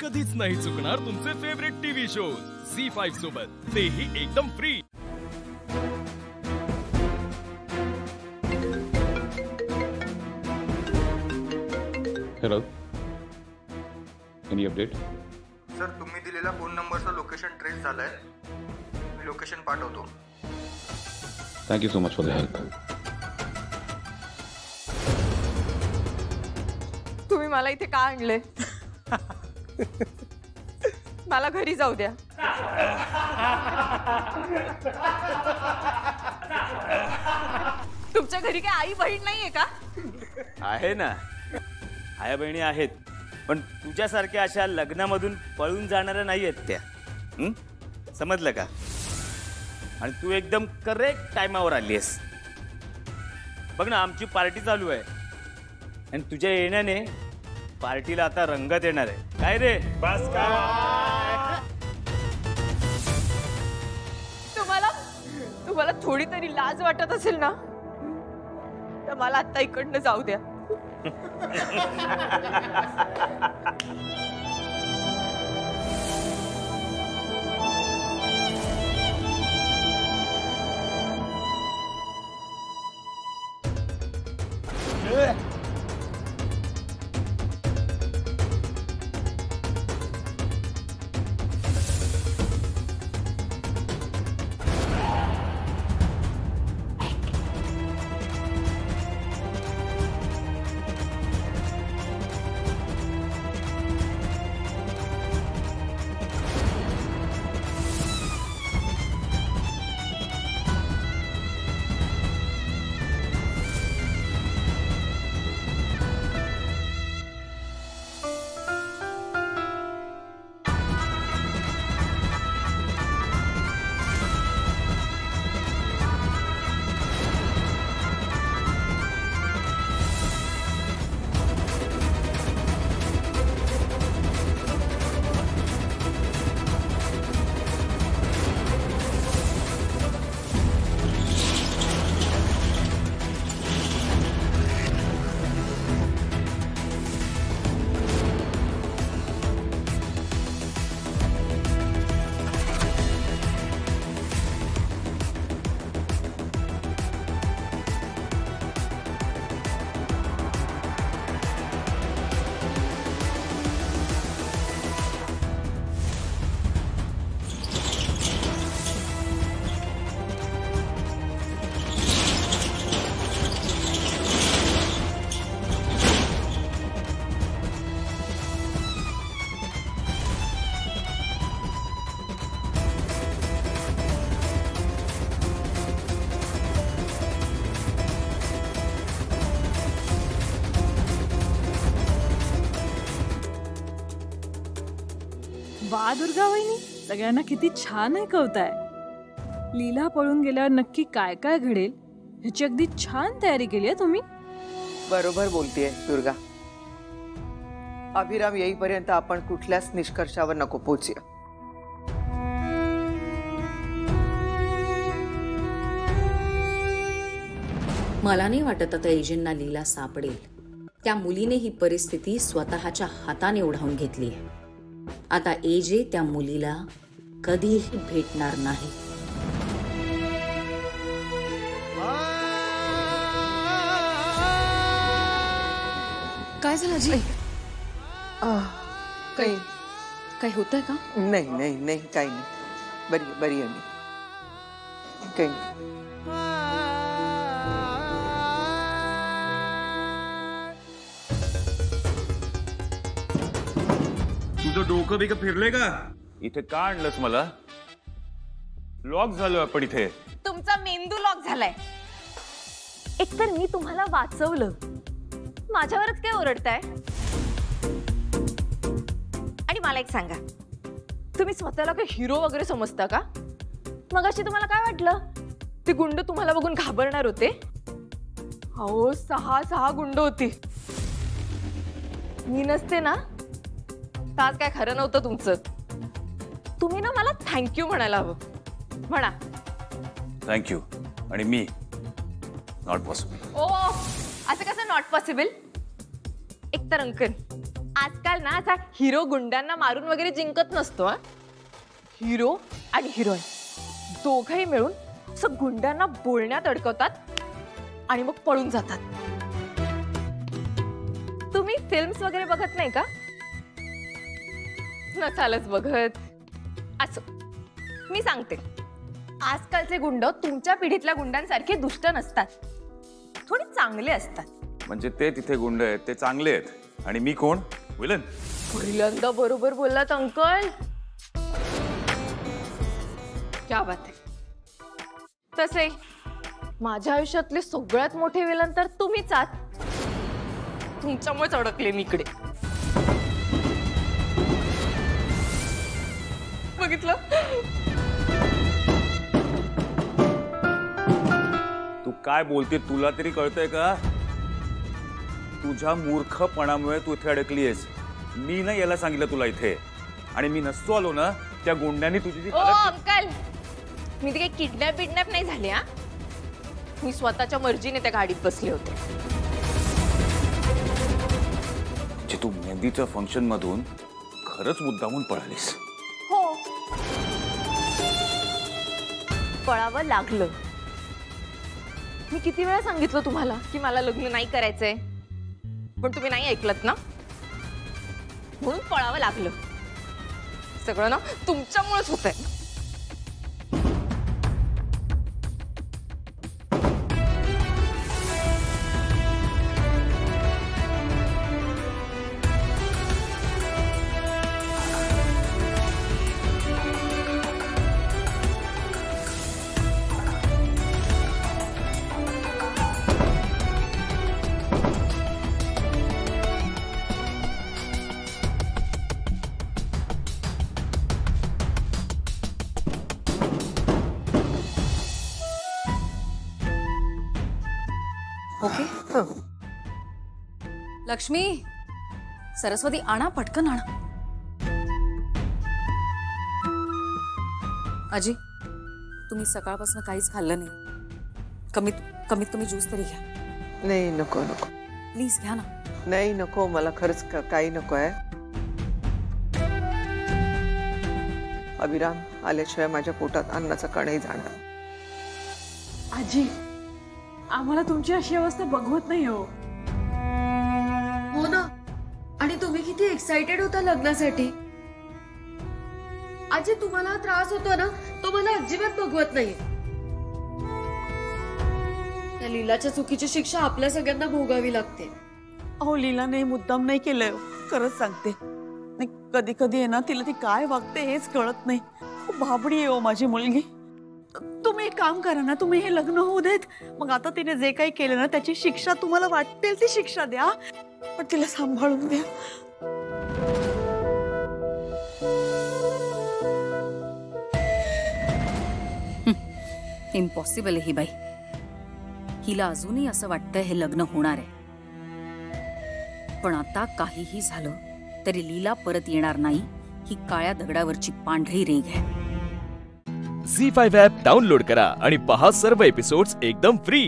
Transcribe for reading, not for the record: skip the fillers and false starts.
कधीच नाही चुकणार तुमचे फेवरेट टीव्ही शोज झी5 सोबत, तेही एकदम free. Hello, any update? Sir, तुम्ही दिलेला फोन नंबरचं लोकेशन ट्रेस झालंय। मी लोकेशन पाठवतो। Thank you so much for the help. तुम्ही मला इथे का आणले? मला घरी जाऊ द्या। तुमच्या घरी काय आई बहीण नाहीये का? आहे ना, आई बहिणी आहेत, पण तुझ्यासारख्या अशा लग्नामधून पळून जाणाऱ्या नाही आहेत त्या। समजलं का? आणि तू एकदम करेक्ट टायमावर आलीस। बघ ना, आमची पार्टी चालू आहे आणि तुझ्या येण्याने पार्टीला आता रंगत येणार आहे। काय रे? बस का? तुम्हाला थोडी तरी लाज वाटत असेल ना, तर मला आता इकडनं जाऊ द्या। वा दुर्गा वहिनी, सगळ्यांना किती छान ऐकवताय। लीला पळून गेल्यावर नक्की काय काय घडेल ह्याची अगदी छान तयारी केली आहे तुम्ही। बरोबर बोलतेय दुर्गा। अभिराम येईपर्यंत आपण कुठल्याच निष्कर्षावर नको पोहोचूया। मला नाही वाटत आता एजंटना लीला सापडेल। त्या मुलीने ही परिस्थिती स्वतःच्या हाताने ओढावून घेतली आहे। आता एजे त्या मुलीला कधीही भेटणार नाही। काय झालं जी? काही काय होतंय का? नाही नाही नाही, काही नाही। बरी बरी आहे मी, काही नाही। तुझं डोकं बिकं फिरले का? इथे का आणलंस मला? लॉक झालो आपण इथे। तुमचा मेंदू लॉक झालाय। एकतर मी तुम्हाला वाचवलं, माझ्यावरच काय ओरडताय? आणि मला एक सांगा, तुम्ही स्वतःला काय हिरो वगैरे समजता का? मगाशी तुम्हाला काय वाटलं? ते गुंड तुम्हाला बघून घाबरणार होते? अहो, 6 गुंड होती। मी नसते ना, आज काय खरं नव्हतं तुमचं। तुम्ही ना मला थँक्यू म्हणायला हवं। म्हणा थँक्यू। आणि मी नॉट पॉसिबल। ओ, असं कसं नॉट पॉसिबल? एकतर अंकल, आजकाल ना असा हिरो गुंडांना मारून वगैरे जिंकत नसतो. हिरो आणि हिरोईन दोघंही मिळून असं गुंडांना बोलण्यात अडकवतात आणि मग पळून जातात. तुम्ही फिल्म्स वगैरे बघत नाही का? नसालच बघत. असं मी सांगते, आजकालचे गुंड तुमच्या पिढीतल्या गुंडांसारखे दुष्ट नसतात, थोडे चांगले असतात. म्हणजे ते तिथे गुंड आहेत ते चांगले आहेत आणि मी कोण? विलन. पहिल्यांदा बरोबर बोललात अंकल. क्या बात आहे. तसे माझ्या आयुष्यातले सगळ्यात मोठे विलन तर तुम्हीच आहात. तुमच्यामुळेच अडकले मी इकडे. बघितलं? तू काय बोलते तुला तरी कळतंय का? तुझ्या मूर्खपणामुळे तू इथे अडकलीयस. मी नाही यायला सांगितलं तुला इथे, आणि मी नसतो आलो ना त्या गुंड्यांनी तुझी अंकल, मी ते काही किडनॅप बिडनॅप नाही झाले. हा, मी स्वतःच्या मर्जीने त्या गाडीत बसले होते. म्हणजे तू मेहंदीच्या फंक्शन मधून खरंच मुद्दामून पळालीस? हो, पळावं लागलं. मी किती वेळा सांगितलं तुम्हाला की मला लग्न नाही करायचंय, पण तुम्ही नाही ऐकलत ना, म्हणून पळावं लागलं. सगळं ना तुमच्यामुळेच होतंय. ओके. लक्ष्मी, सरस्वती आणा, पटकन आणा. आजी, तुम्ही सकाळपासून काहीच खाल्लं नाही. कमीत कमी ज्यूस तरी घ्या. नाही, नको नको, प्लीज घ्या ना. नाही नको, मला खरंच काही नको आहे. अभिराम आल्याशिवाय माझ्या पोटात अन्नाचा कणही जाणार. आजी, आम्हाला तुमची अशी अवस्था बघवत नाही हो. हो ना, आणि तुम्ही किती एक्साइटेड होता लग्नासाठी. आजी, तुम्हाला त्रास होतो ना, तो मला अजिबात बघवत नाहीये. त्या लीलाच्या चुकीची शिक्षा आपल्या सगळ्यांना भोगावी लागते. अहो, लीलाने मुद्दाम नाही केलंय, खरंच सांगते. कधी कधी आहे ना, तिला ती काय वागते हेच कळत नाही. खूप भाबडी आहे हो माझी मुलगी. तुम्ही एक काम करा ना, तुम्ही हे लग्न होऊ देत. मग आता तिने जे काही केलं ना त्याची शिक्षा तुम्हाला वाटेल ती शिक्षा द्या, पण तिला सांभाळून द्या. इम्पॉसिबल आहे ही बाई. हिला अजूनही असं वाटतं हे लग्न होणार आहे. पण आता काहीही झालं तरी लीला परत येणार नाही, ही काळ्या दगडावरची पांढरी रेघ आहे. झी5 ॲप डाउनलोड करा आणि पहा सर्व एपिसोड्स एकदम फ्री.